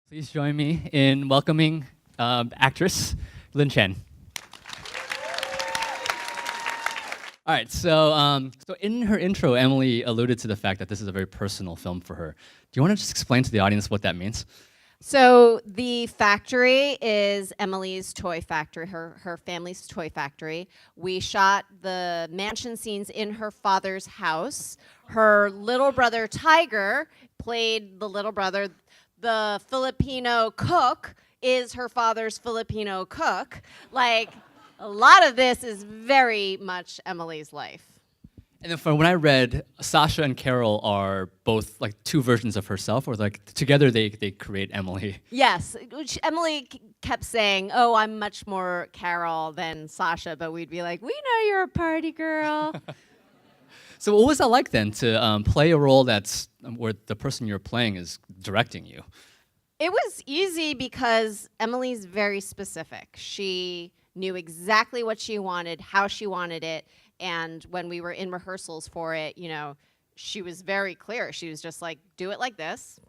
Please join me in welcoming actress Lynn Chen. All right, so in her intro, Emily alluded to the fact that this is a very personal film for her. Do you want to just explain to the audience what that means? So the factory is Emily's toy factory, her family's toy factory. We shot the mansion scenes in her father's house. Her little brother Tiger played the little brother. The Filipino cook is her father's Filipino cook. Like, a lot of this is very much Emily's life. And then from when I read, Sasha and Carol are both like two versions of herself, or like together they create Emily. Yes, which Emily kept saying, "Oh, I'm much more Carol than Sasha," but we'd be like, "We know you're a party girl." So what was that like then to play a role that's where the person you're playing is directing you? It was easy because Emily's very specific. She knew exactly what she wanted, how she wanted it, and when we were in rehearsals for it, you know, she was very clear. She was just like, "Do it like this,"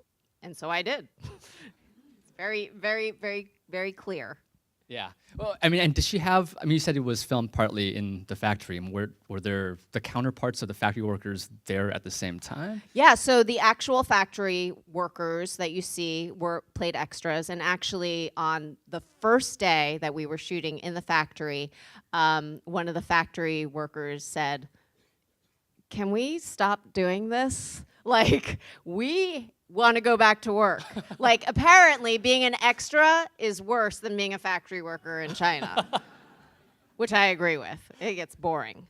and so I did. It's very, very, very, very clear. Yeah. Well, I mean, and did she have? I mean, you said it was filmed partly in the factory. And were there the counterparts of the factory workers there at the same time? Yeah, so the actual factory workers that you see played extras, and actually on the first day that we were shooting in the factory, one of the factory workers said, "Can we stop doing this? Like, we want to go back to work." Like, apparently being an extra is worse than being a factory worker in China, which I agree with. It gets boring.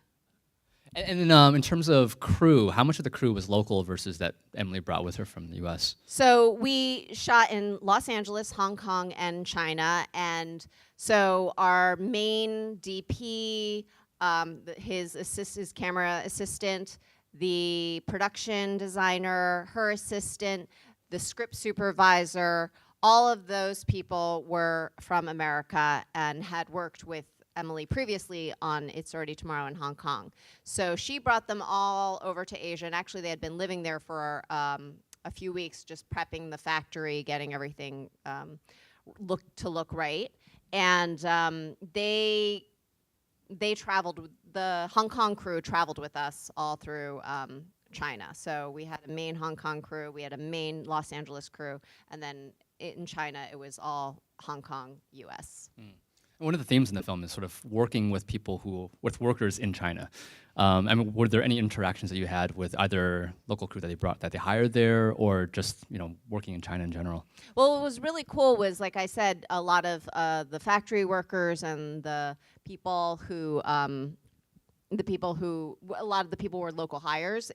And in terms of crew, how much of the crew was local versus that Emily brought with her from the U.S.? So we shot in Los Angeles, Hong Kong, and China. And so our main DP, his camera assistant, the production designer, her assistant, the script supervisor, all of those people were from America and had worked with Emily previously on It's Already Tomorrow in Hong Kong. So she brought them all over to Asia, and actually they had been living there for a few weeks, just prepping the factory, getting everything look right. And they traveled, the Hong Kong crew traveled with us all through China. So we had a main Hong Kong crew, we had a main Los Angeles crew, and then in China it was all Hong Kong, US. One of the themes in the film is sort of working with with workers in China. I mean, were there any interactions that you had with either local crew that they hired there, or just working in China in general? Well, what was really cool was, like I said, a lot of the factory workers and the people who, a lot of the people were local hires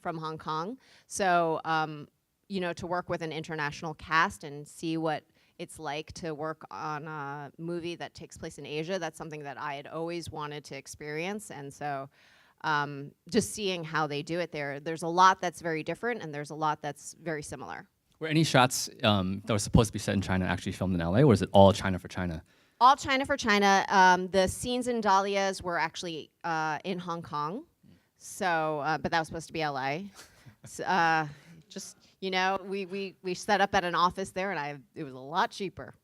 from Hong Kong. So, to work with an international cast and see what it's like to work on a movie that takes place in Asia, that's something that I had always wanted to experience. And so just seeing how they do it there's a lot that's very different, and there's a lot that's very similar. Were any shots that were supposed to be set in China actually filmed in LA, or is it all China for China? All China for China. The scenes in Dahlia's were actually in Hong Kong, so but that was supposed to be LA. Just we set up at an office there, and it was a lot cheaper.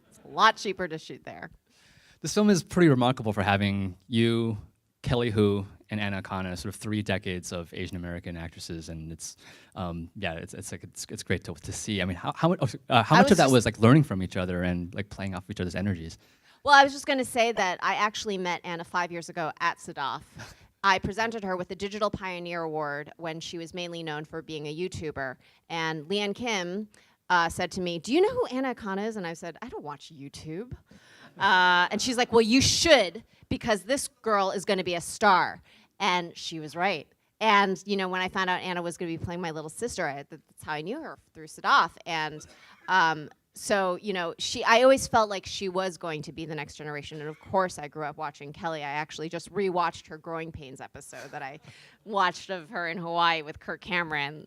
It's a lot cheaper to shoot there. This film is pretty remarkable for having you, Kelly Hu, and Anna Kana, sort of 3 decades of Asian American actresses, and it's great to see. I mean, how much of that was like learning from each other and like playing off each other's energies? Well, I was just going to say that I actually met Anna 5 years ago at SDAFF. I presented her with the Digital Pioneer Award when she was mainly known for being a YouTuber. And Lynn Chen said to me, "Do you know who Anna Kana is?" And I said, "I don't watch YouTube." And she's like, "Well, you should, because this girl is going to be a star." And she was right. And when I found out Anna was going to be playing my little sister, that's how I knew her, through SDAFF. And so, I always felt like she was going to be the next generation. And of course, I grew up watching Kelly. I actually just rewatched her Growing Pains episode that I watched of her in Hawaii with Kirk Cameron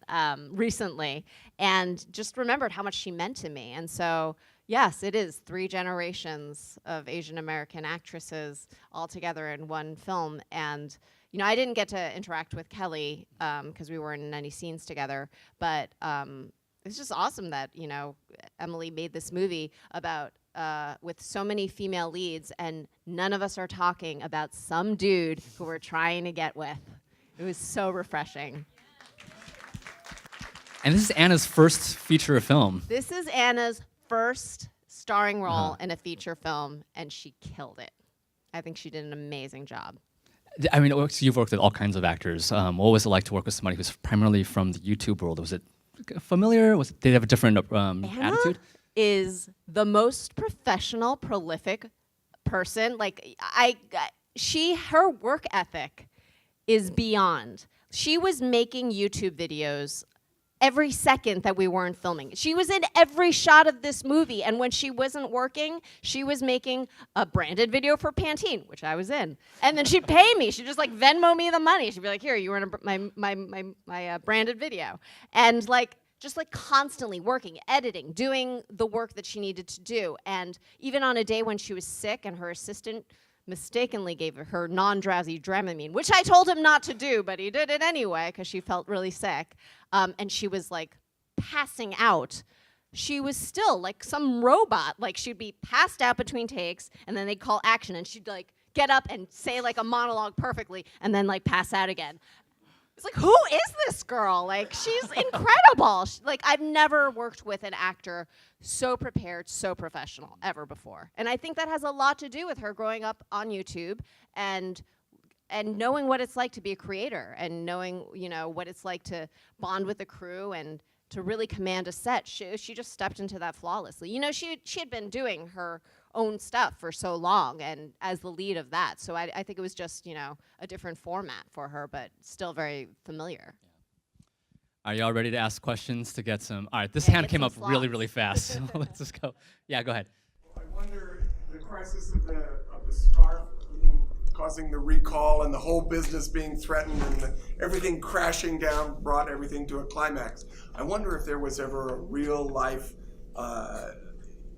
recently, and just remembered how much she meant to me. And so, yes, it is 3 generations of Asian American actresses all together in one film. And I didn't get to interact with Kelly because we weren't in any scenes together, but it's just awesome that, you know, Emily made this movie about with so many female leads, and none of us are talking about some dude who we're trying to get with. It was so refreshing. And this is Anna's first feature film. This is Anna's first starring role in a feature film, and she killed it. I think she did an amazing job. I mean, you've worked with all kinds of actors. What was it like to work with somebody who's primarily from the YouTube world? Was it familiar? Did they have a different attitude? Is the most professional, prolific person. Like her work ethic is beyond. She was making YouTube videos every second that we weren't filming. She was in every shot of this movie, and when she wasn't working, she was making a branded video for Pantene, which I was in. And then she'd pay me. She'd just like Venmo me the money. She'd be like, "Here, you were in my branded video," and like just like constantly working, editing, doing the work that she needed to do. And even on a day when she was sick, and her assistant mistakenly gave her non-drowsy Dramamine, which I told him not to do, but he did it anyway because she felt really sick. And she was like passing out. She was still like some robot. Like she'd be passed out between takes, and then they'd call action, and she'd like get up and say like a monologue perfectly, and then like pass out again. It's like, who is this girl? Like, she's incredible. Like, I've never worked with an actor so prepared, so professional ever before. And I think that has a lot to do with her growing up on YouTube and knowing what it's like to be a creator, and knowing, you know, what it's like to bond with the crew and to really command a set. She just stepped into that flawlessly. You know, she had been doing her own stuff for so long, and as the lead of that. So I think it was just, you know, a different format for her, but still very familiar. Are y'all ready to ask questions to get some? All right, this hand came up really, really fast. So let's just go. Yeah, go ahead. I wonder, the crisis of the scarf causing the recall and the whole business being threatened and everything crashing down brought everything to a climax. I wonder if there was ever a real life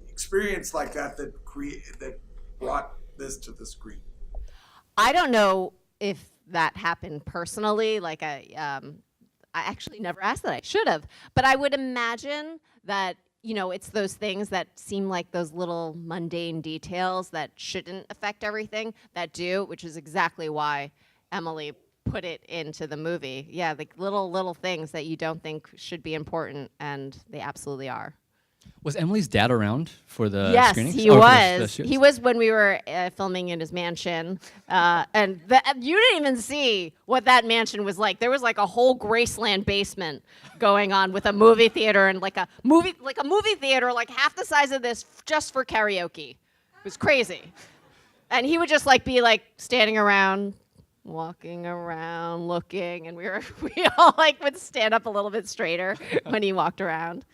experience like that that brought this to the screen. I don't know if that happened personally. Like I actually never asked that. I should have. But I would imagine that, you know, it's those things that seem like those little mundane details that shouldn't affect everything that do, which is exactly why Emily put it into the movie. Yeah, the little things that you don't think should be important, and they absolutely are. Was Emily's dad around for the screenings? Yes, he was. He was when we were filming in his mansion. And you didn't even see what that mansion was like. There was like a whole Graceland basement going on with a movie theater, and like a movie theater like half the size of this just for karaoke. It was crazy. And he would just like be like standing around, walking around, looking, and we all like would stand up a little bit straighter when he walked around.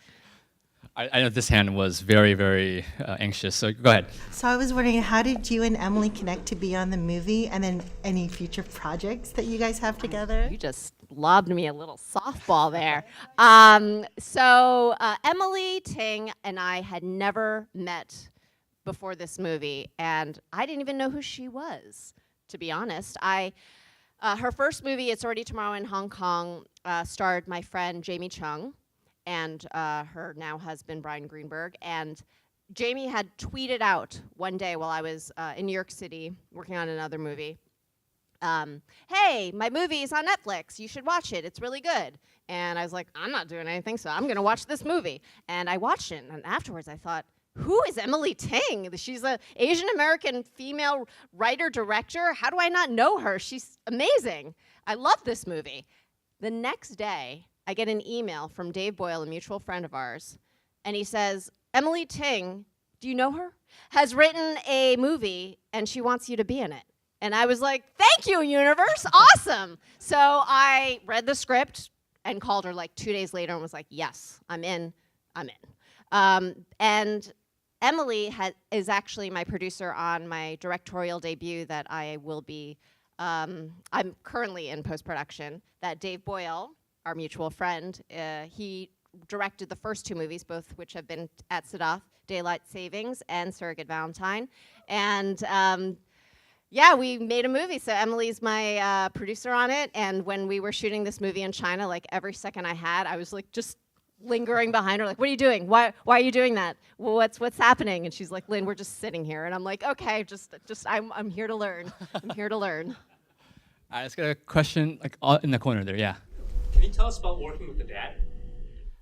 I know this hand was very, very anxious, so go ahead. So I was wondering, how did you and Emily connect to be on the movie, and then any future projects that you guys have together? You just lobbed me a little softball there. So Emily Ting and I had never met before this movie, and I didn't even know who she was, to be honest. Her first movie, It's Already Tomorrow in Hong Kong, starred my friend Jamie Chung and her now husband, Brian Greenberg. And Jamie had tweeted out one day while I was in New York City working on another movie, hey, my movie is on Netflix. You should watch it. It's really good. And I was like, I'm not doing anything, so I'm going to watch this movie. And I watched it, and afterwards I thought, who is Emily Ting? She's an Asian-American female writer-director. How do I not know her? She's amazing. I love this movie. The next day, I get an email from Dave Boyle, a mutual friend of ours, and he says, Emily Ting, do you know her? Has written a movie, and she wants you to be in it. And I was like, thank you, universe, awesome. So I read the script and called her like 2 days later and was like, yes, I'm in. And Emily is actually my producer on my directorial debut that I will be, I'm currently in post-production, that Dave Boyle, our mutual friend, he directed the first two movies, both which have been at SDAFF, Daylight Savings and Surrogate Valentine. And yeah, we made a movie. So Emily's my producer on it. And when we were shooting this movie in China, like every second I had, I was like just lingering behind her, like, what are you doing? Why are you doing that? Well, what's happening? And she's like, Lynn, we're just sitting here. And I'm like, okay, just I'm here to learn. I'm here to learn. I just got a question like in the corner there. Yeah. Can you tell us about working with the dad?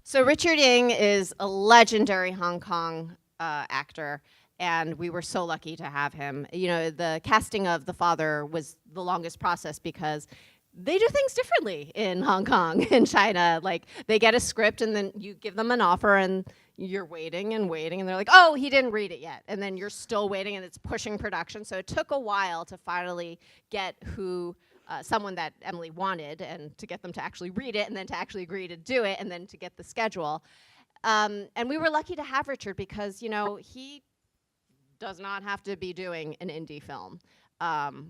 So Richard Eing is a legendary Hong Kong actor, and we were so lucky to have him. You know, the casting of the father was the longest process because they do things differently in Hong Kong and China. Like, they get a script and then you give them an offer and you're waiting and waiting and they're like, oh, he didn't read it yet. And then you're still waiting and it's pushing production. So it took a while to finally get someone that Emily wanted and to get them to actually read it and then to actually agree to do it and then to get the schedule. And we were lucky to have Richard because, you know, he does not have to be doing an indie film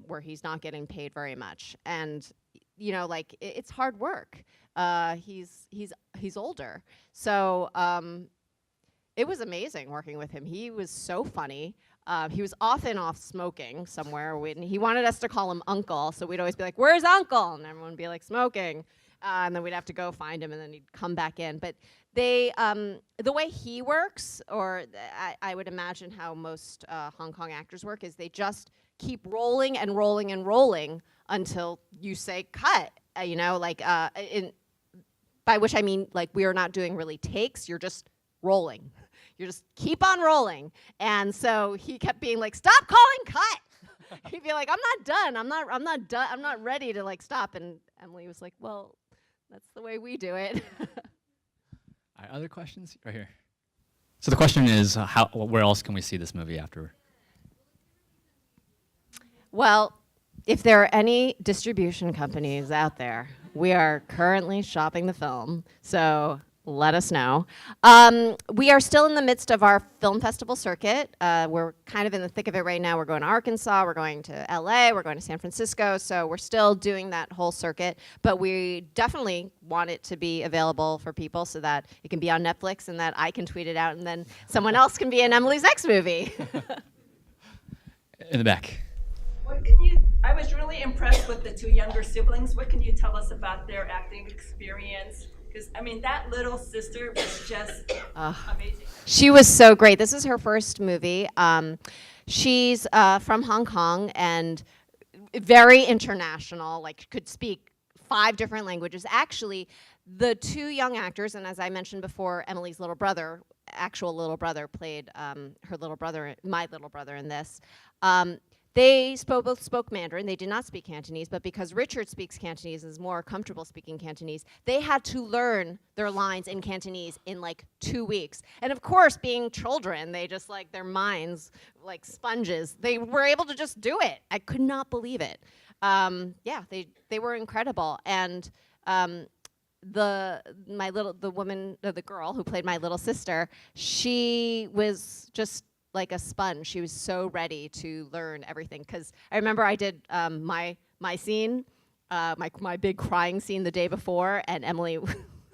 where he's not getting paid very much. And, you know, like, it's hard work. He's older. So it was amazing working with him. He was so funny. He was often off smoking somewhere. He wanted us to call him Uncle, so we'd always be like, where's Uncle? And everyone would be like, smoking. And then we'd have to go find him, and then he'd come back in. But the way he works, or I would imagine how most Hong Kong actors work, is they just keep rolling and rolling and rolling until you say cut. You know, like, by which I mean, like, we are not doing really takes, you're just rolling. You just keep on rolling. And so he kept being like, stop calling cut. He'd be like, I'm not done. I'm not done. I'm not ready to like stop. And Emily was like, well, that's the way we do it. All right, other questions? Right here. So the question is, where else can we see this movie after? Well, if there are any distribution companies out there, we are currently shopping the film. So let us know. We are still in the midst of our film festival circuit. We're kind of in the thick of it right now. We're going to Arkansas, we're going to LA, we're going to San Francisco, so we're still doing that whole circuit, but we definitely want it to be available for people so that it can be on Netflix and that I can tweet it out and then someone else can be in Emily's next movie. In the back. I was really impressed with the two younger siblings. What can you tell us about their acting experience? Because, I mean, that little sister was just amazing. She was so great. This is her first movie. She's from Hong Kong and very international, like could speak 5 different languages. Actually, the 2 young actors, and as I mentioned before, Emily's little brother, actual little brother, played her little brother, my little brother in this. They both spoke Mandarin. They did not speak Cantonese, but because Richard speaks Cantonese and is more comfortable speaking Cantonese, they had to learn their lines in Cantonese in like 2 weeks. And of course, being children, they just like, their minds like sponges. They were able to just do it. I could not believe it. Yeah, they were incredible. And the girl who played my little sister, she was just like a sponge. She was so ready to learn everything. Because I remember I did my scene, my big crying scene the day before, and Emily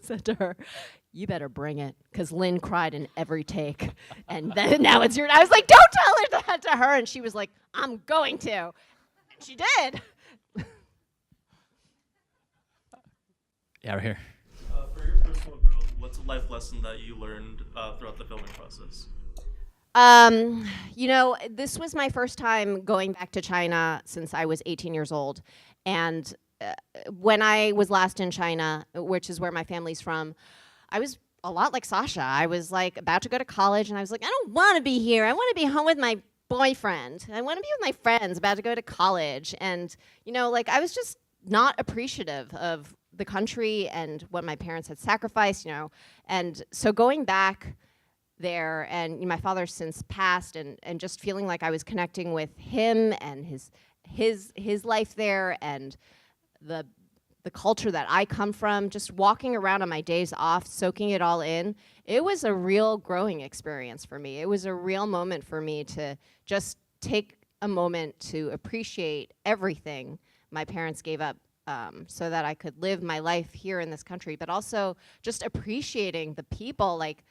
said to her, "You better bring it," because Lynn cried in every take. And then now it's your. I was like, "Don't tell her that to her," and she was like, "I'm going to," and she did. Yeah, right here. For your personal growth, what's a life lesson that you learned throughout the filming process? You know, this was my first time going back to China since I was 18 years old. And when I was last in China, which is where my family's from, I was a lot like Sasha. I was like about to go to college and I was like, I don't want to be here. I want to be home with my boyfriend. I want to be with my friends, about to go to college. And, you know, like I was just not appreciative of the country and what my parents had sacrificed, you know. And so going back there, and my father's since passed, and just feeling like I was connecting with him and his life there, and the culture that I come from, just walking around on my days off, soaking it all in, it was a real growing experience for me. It was a real moment for me to just take a moment to appreciate everything my parents gave up so that I could live my life here in this country, but also just appreciating the people, like,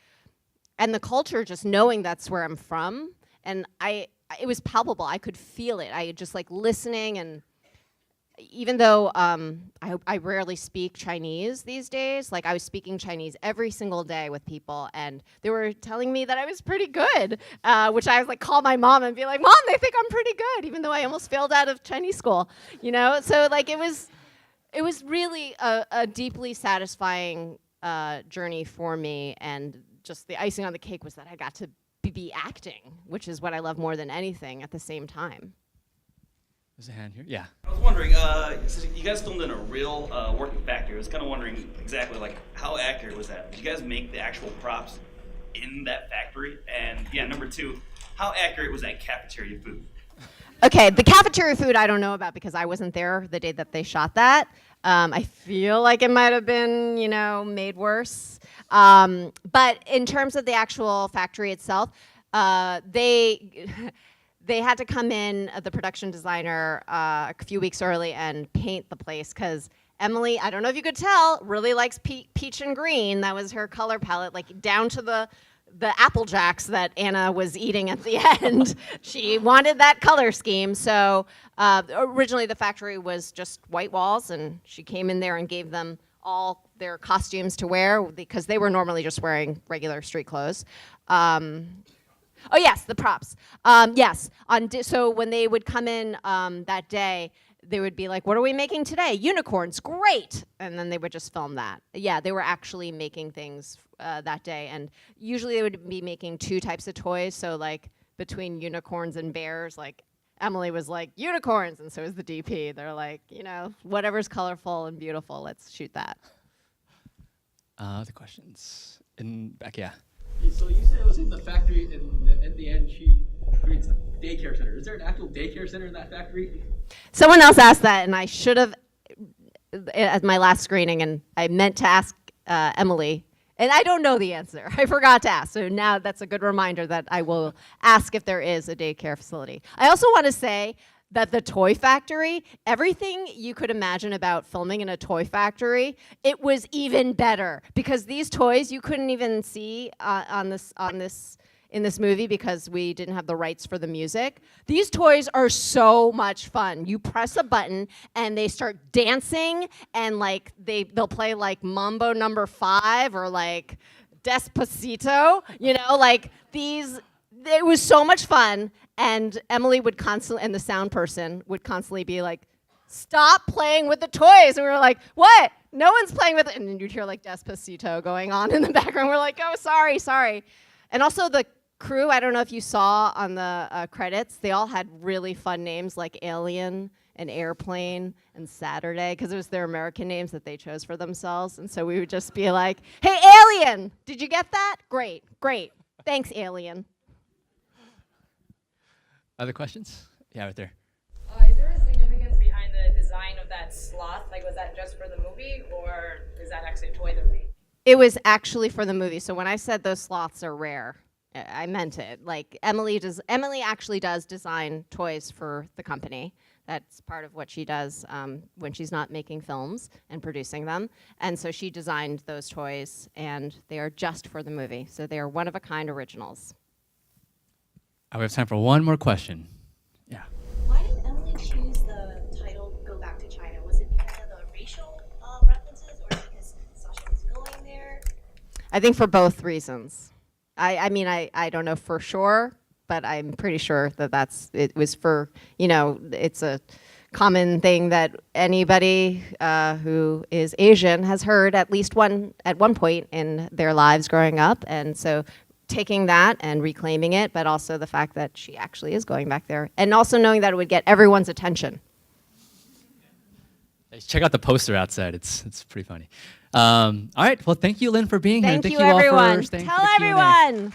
and the culture, just knowing that's where I'm from. And it was palpable. I could feel it. I just like listening, and even though I rarely speak Chinese these days, like I was speaking Chinese every single day with people, and they were telling me that I was pretty good, which I was like call my mom and be like, Mom, they think I'm pretty good, even though I almost failed out of Chinese school, you know? So like it was really a deeply satisfying journey for me, and just the icing on the cake was that I got to be acting, which is what I love more than anything at the same time. There's a hand here. Yeah. I was wondering, so you guys filmed in a real working factory. I was kind of wondering exactly like how accurate was that? Did you guys make the actual props in that factory? And yeah, number two, how accurate was that cafeteria food? Okay, the cafeteria food I don't know about because I wasn't there the day that they shot that. I feel like it might have been, you know, made worse. But in terms of the actual factory itself, they had to come in, the production designer, a few weeks early and paint the place because Emily, I don't know if you could tell, really likes peach and green. That was her color palette, like down to the Apple Jacks that Anna was eating at the end. She wanted that color scheme. So originally the factory was just white walls, and she came in there and gave them all their costumes to wear because they were normally just wearing regular street clothes. Oh yes, the props. Yes, so when they would come in that day, they would be like, what are we making today? Unicorns, great! And then they would just film that. Yeah, they were actually making things that day. And usually they would be making two types of toys. So like between unicorns and bears, like Emily was like, unicorns, and so was the DP. They're like, you know, whatever's colorful and beautiful, let's shoot that. Other questions? In back, yeah. So you said it was in the factory, and in the end, she creates a daycare center. Is there an actual daycare center in that factory? Someone else asked that, and I should have at my last screening, and I meant to ask Emily, and I don't know the answer. I forgot to ask, so now that's a good reminder that I will ask if there is a daycare facility. I also want to say that the toy factory, everything you could imagine about filming in a toy factory, it was even better because these toys you couldn't even see in this movie because we didn't have the rights for the music. These toys are so much fun. You press a button and they start dancing, and like they'll play like Mambo No. 5 or like Despacito, you know, like these. It was so much fun, and Emily would constantly, and the sound person would constantly be like, stop playing with the toys. And we were like, what? No one's playing with it. And then you'd hear like Despacito going on in the background. We're like, oh, sorry. And also the crew, I don't know if you saw on the credits, they all had really fun names like Alien and Airplane and Saturday, because it was their American names that they chose for themselves. And so we would just be like, hey, Alien, did you get that? Great. Thanks, Alien. Other questions? Yeah, right there. Is there a significance behind the design of that sloth? Like, was that just for the movie, or is that actually a toy they made? It was actually for the movie. So when I said those sloths are rare, I meant it. Like Emily actually does design toys for the company. That's part of what she does when she's not making films and producing them. And so she designed those toys, and they are just for the movie. So they are one-of-a-kind originals. We have time for one more question. Yeah. Why did Emily choose the title "Go Back to China"? Was it because of the racial references, or because Sasha was going there? I think for both reasons. I mean, I don't know for sure, but I'm pretty sure that it was for, you know, it's a common thing that anybody who is Asian has heard at least at one point in their lives growing up, and so taking that and reclaiming it, but also the fact that she actually is going back there, and also knowing that it would get everyone's attention. Check out the poster outside. It's pretty funny. All right. Well, thank you, Lynn, for being here. Thank you, all everyone. for staying Tell for the Q&A. everyone.